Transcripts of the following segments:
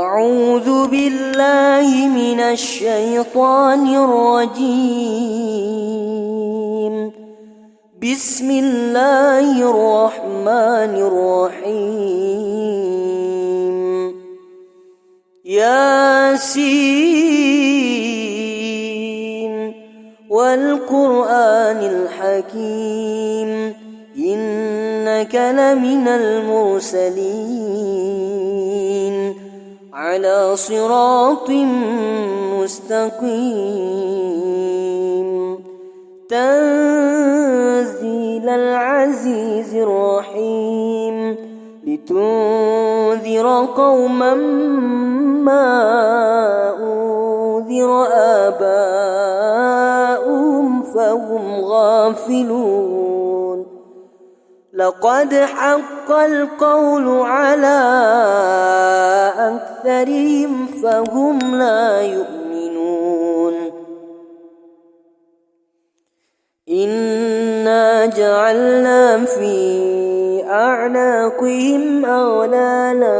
أعوذ بالله من الشيطان الرجيم. بسم الله الرحمن الرحيم. ياسين والقرآن الحكيم إنك لمن المرسلين على صراط مستقيم تنزيل العزيز الرحيم لتنذر قوما ما أنذر آباؤهم فهم غافلون. لقد حق القول على أكثرهم فهم لا يؤمنون. إنا جعلنا في أعناقهم أغلالا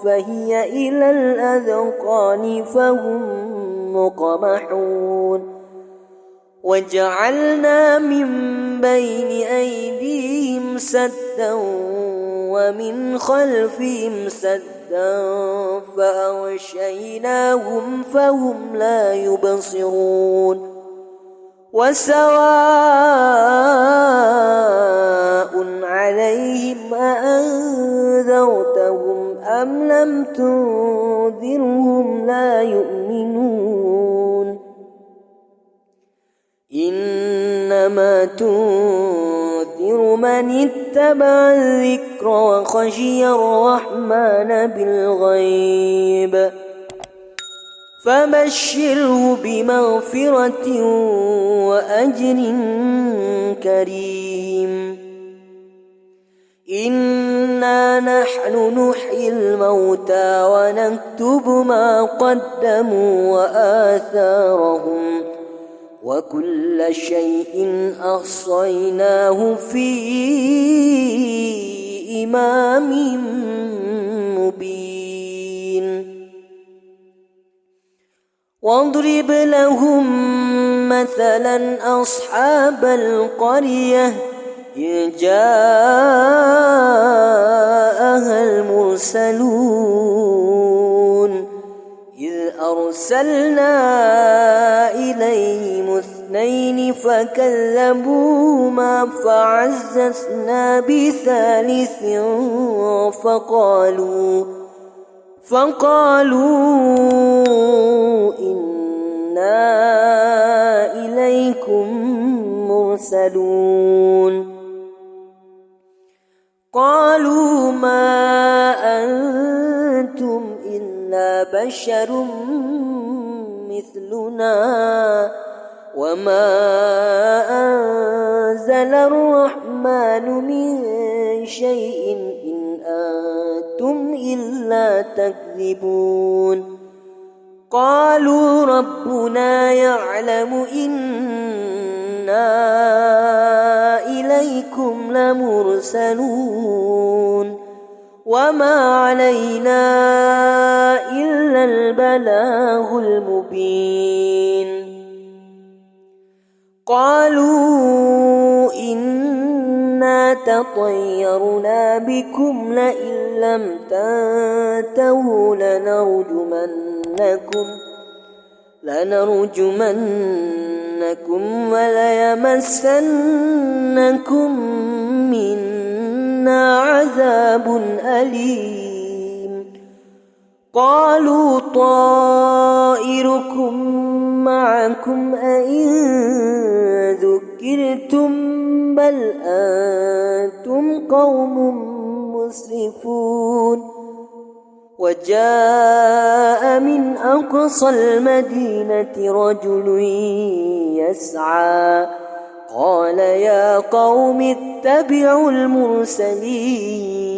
فهي إلى الأذقان فهم مقمحون. وجعلنا من بين أيديهم سدا ومن خلفهم سدا فأغشيناهم فهم لا يبصرون. وسواء عليهم أأنذرتهم أم لم تنذرهم لا يؤمنون. إنما تنذر من اتبع الذكر وخشي الرحمن بالغيب فبشره بمغفرة وأجر كريم. إنا نحن نحيي الموتى ونكتب ما قدموا وآثارهم وكل شيء أحصيناه في إمام مبين. واضرب لهم مثلا أصحاب القرية إذ جاءها المرسلون إذ أرسلنا إليهم اثنين فكذبوهما فعززنا بثالث فقالوا إنا إليكم مرسلون. قالوا ما أنتم إلا بشر مثلنا وما أنزل الرحمن من شيء إن أنتم إلا تكذبون. قالوا ربنا يعلم إنا إليكم لمرسلون وما علينا إلا البلاغ المبين. قالوا إنا تطيرنا بكم لئن لم تنتهوا لنرجمنكم وليمسنكم منا عذاب أليم. قالوا طائركم معكم أئن ذكرتم بل أنتم قوم مسرفون. وجاء من أقصى المدينة رجل يسعى قال يا قوم اتبعوا المرسلين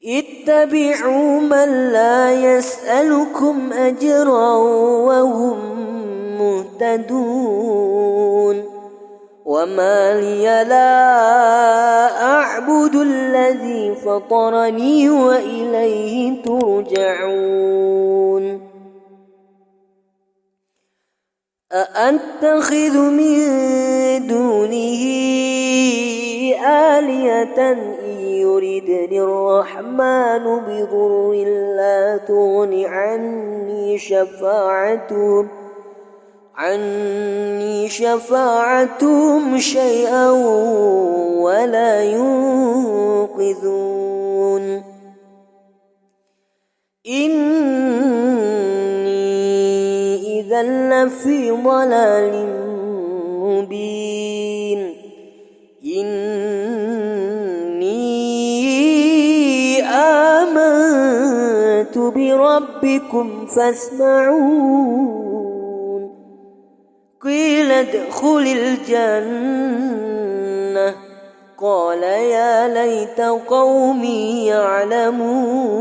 اتبعوا من لا يسألكم أجرا وهم مهتدون. وما لي لا أعبد الذي فطرني وإليه ترجعون أأتخذ من دونه آلهة إن يردني الرحمن بضر لا تغن عني شفاعتهم شيئا ولا ينقذون إني إذا لفي ضلال مبين إني آمنت بربكم فاسمعون قيل ادخل الجنة قال يا ليت قومي يعلمون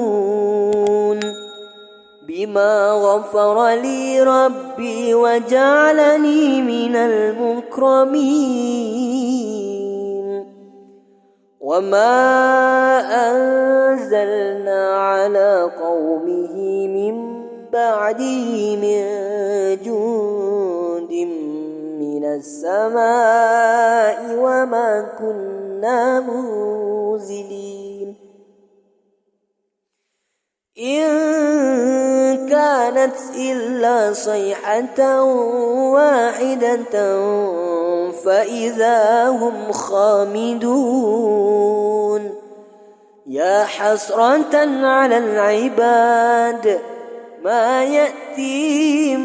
بما غفر لي ربي وجعلني من المكرمين وما أنزلنا على قومه من بعده من جند من السماء وما كنا منزلين إن كانت إلا صيحة واحدة فإذا هم خامدون يا حسرة على العباد ما يأتيهم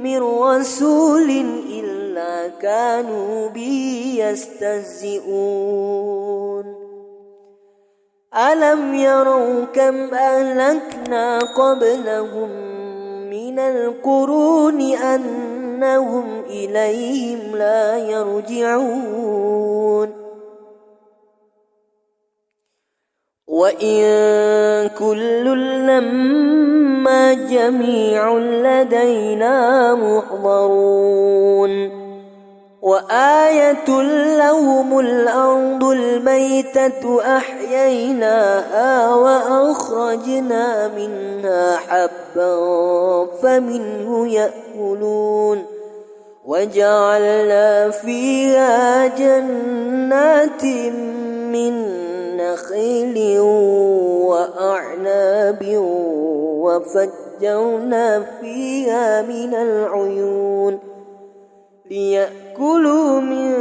من رسول إلا كانوا به يستهزئون ألم يروا كم أهلكنا قبلهم من القرون أنهم إليهم لا يرجعون وإن كل لما جميع لدينا محضرون وآية لهم الأرض الميتة أحييناها وأخرجنا منها حبا فمنه يأكلون وجعلنا فيها جنات من نخيل وأعناب وفجرنا فيها من العيون ليأكلوا من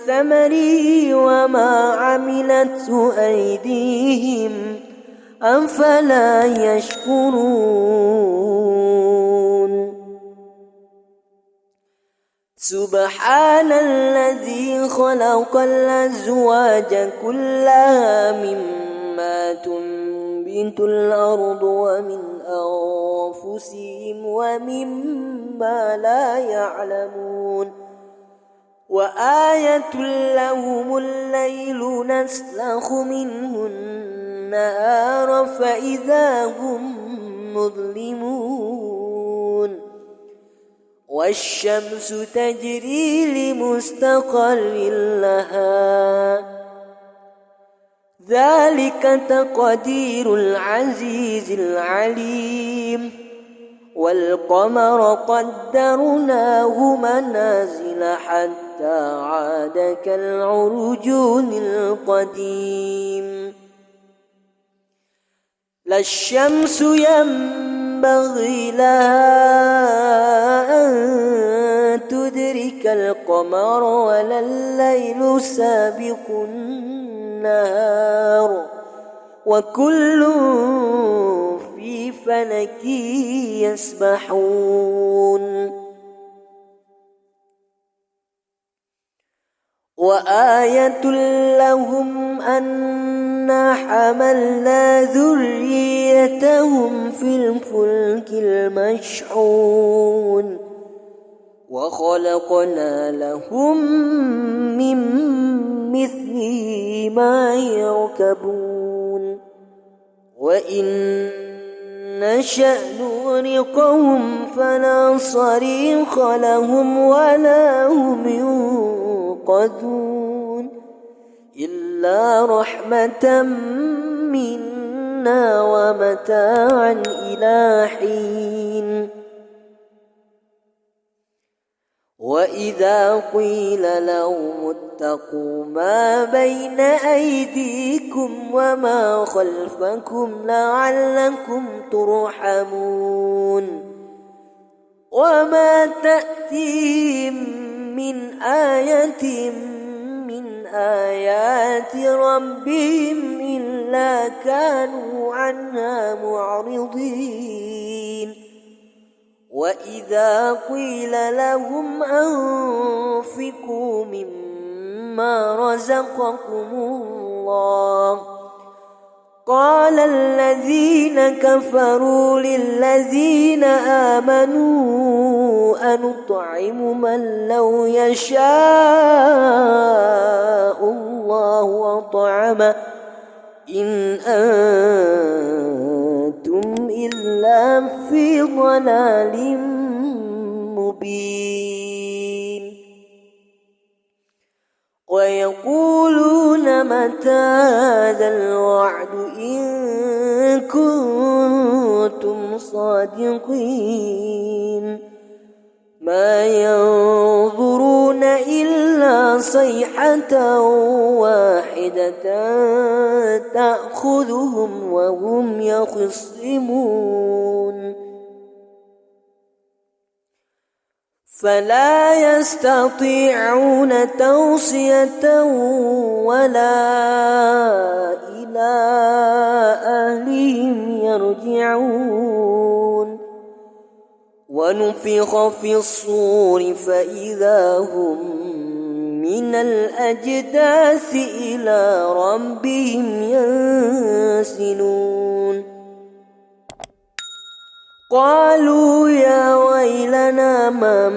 ثمره وما عملته أيديهم أفلا يشكرون سبحان الذي خلق الأزواج كلها مما تنبت الأرض ومن أنفسهم ومما لا يعلمون وآية لهم الليل نسلخ منه النهار فإذا هم مظلمون والشمس تجري لمستقر لها ذلك تقدير العزيز العليم والقمر قدرناه منازل حتى عاد كالعرجون القديم لا الشمس ينبغي لها أن تدرك القمر ولا الليل سابق النهار وكل في فلك يسبحون وآية لهم أنا حملنا ذريتهم في الفلك المشحون وخلقنا لهم من مثله ما يركبون وإن نشأ نغرقهم فلا صريخ لهم ولا هم ينقذون إلا إلا رحمة منا ومتاعا إلى حين وإذا قيل لهم اتقوا ما بين أيديكم وما خلفكم لعلكم ترحمون وما تأتيهم من آية من آيات ربهم إلا كانوا عنها معرضين وإذا قيل لهم أنفقوا مما رزقكم الله قال الذين كفروا للذين آمنوا أنطعم من لو يشاء الله أطعمه إن أنتم إلا في ضلال مبين ويقولون متى هذا الوعد إن كنتم صادقين ما ينظرون إلا صيحة واحدة تأخذهم وهم يخصمون فلا يستطيعون توصية ولا إلى أهلهم يرجعون ونفخ في الصور فإذا هم من الأجداث إلى ربهم ينسلون قالوا يا ويلنا من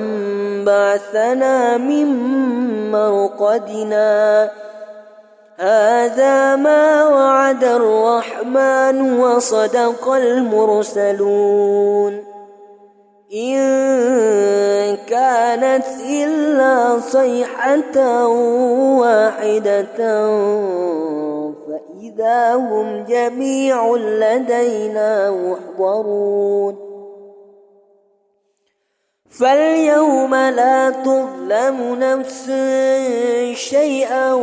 بعثنا من مرقدنا هذا ما وعد الرحمن وصدق المرسلون إن كانت إلا صيحة واحدة فإذا هم جميع لدينا محضرون فاليوم لا تظلم نفس شيئا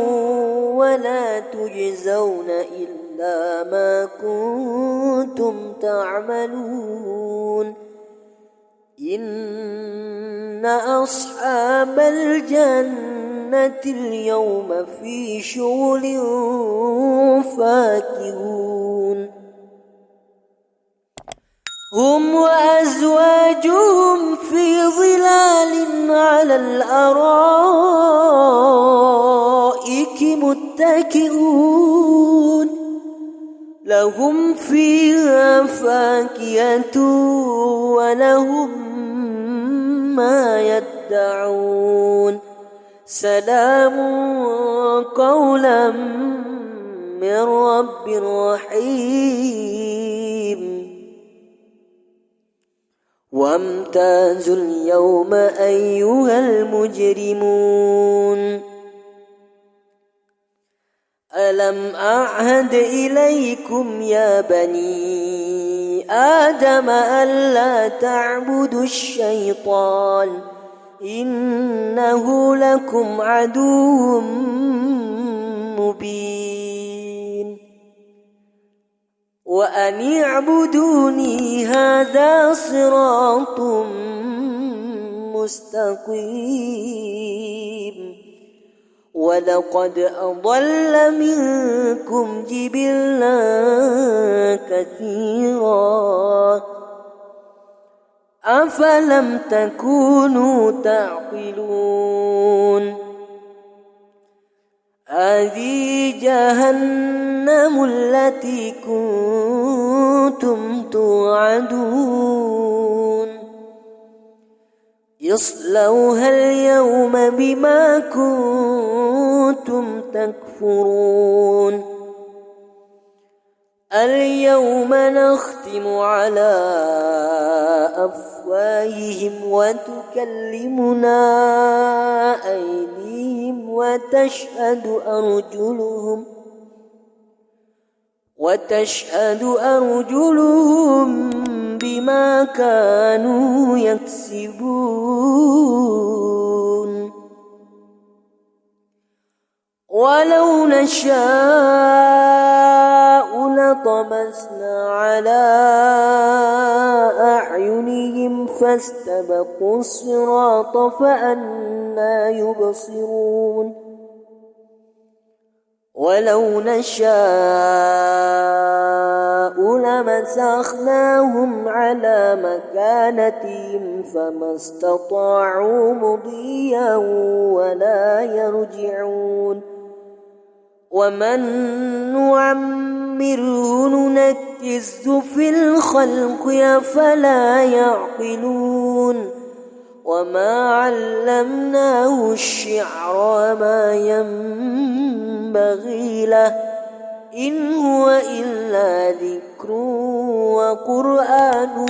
ولا تجزون إلا ما كنتم تعملون إن أصحاب الجنة اليوم في شغل فاكهون هم وأزواجهم في ظلال على الأرائك متكئون لهم فيها فاكهة ولهم ما يدعون سلام قولا من رب رحيم وامتازوا اليوم أيها المجرمون ألم أعهد إليكم يا بني آدم ألا تعبدوا الشيطان إنه لكم عدو مبين وأن اعبدوني هذا صراط مستقيم ولقد أضل منكم جبلا كثيرا أفلم تكونوا تعقلون هذه جهنم التي كنتم توعدون اصلوها اليوم بما كنتم تكفرون اليوم نختم على أفواههم وتكلمنا أيديهم وتشهد أرجلهم بما كانوا يكسبون ولو نشاء لطمسنا على أعينهم فاستبقوا الصراط فأنى يبصرون ولو نشاء لمسخناهم على مكانتهم فما استطاعوا مضيا ولا يرجعون ومن نعمره ننكسه في الخلق أفلا يعقلون وما علمناه الشعر وما ينبغي له إن هو إلا ذكر وقرآن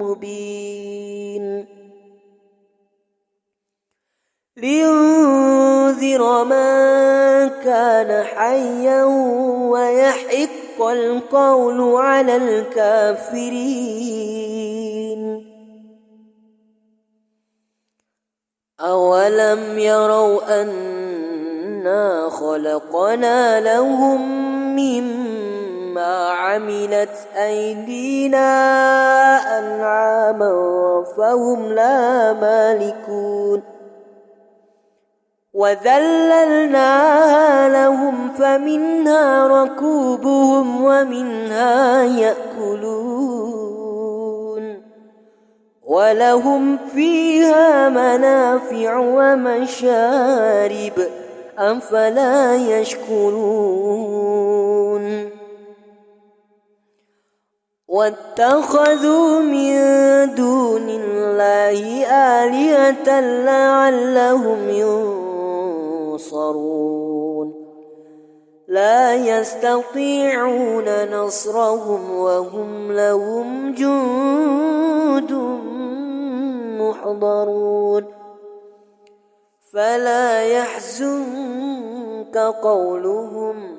مبين لينذر من كان حيا ويحق القول على الكافرين أولم يروا أنا خلقنا لهم مما عملت أيدينا أنعاما فهم لا مالكون وذللناها لهم فمنها ركوبهم ومنها يأكلون ولهم فيها منافع ومشارب أفلا يشكرون واتخذوا من دون الله آلهة لعلهم ينصرون لا يستطيعون نصرهم وهم لهم جند محضرون فلا يحزنك قولهم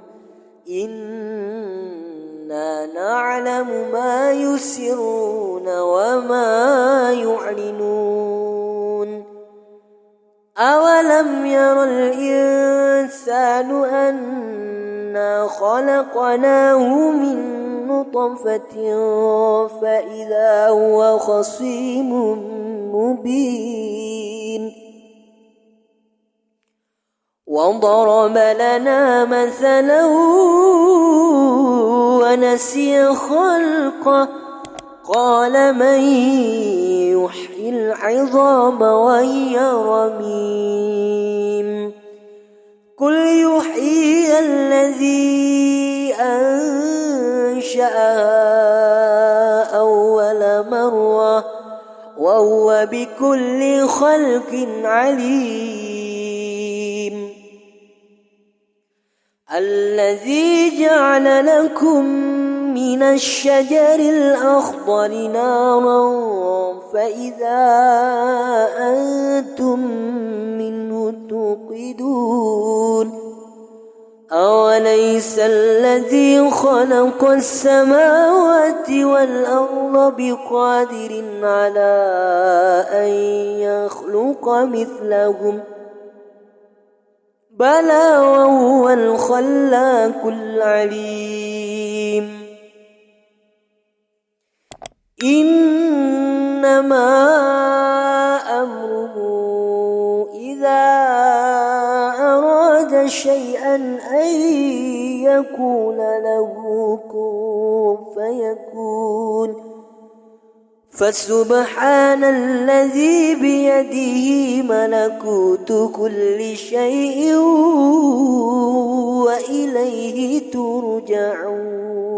إنا نعلم ما يسرون وما يعلنون أولم ير الإنسان أنا خلقناه من نطفة فإذا هو خصيم مبين وضرب لنا مثلا ونسي خلقه قال من يحيي العظام وهي رميم قل يحيي الذي أنشأها أول مرة وهو بكل خلق عليم الذي جعل لكم من الشجر الأخضر نارا فإذا أنتم منه توقدون أوليس الذي خلق السماوات والأرض بقادر على أن يخلق مثلهم بلى وهو الخلاق العليم إنما أمره إذا أراد شيئا أن يكون له كن فيكون فسبحان الذي بيده ملكوت كل شيء وإليه ترجعون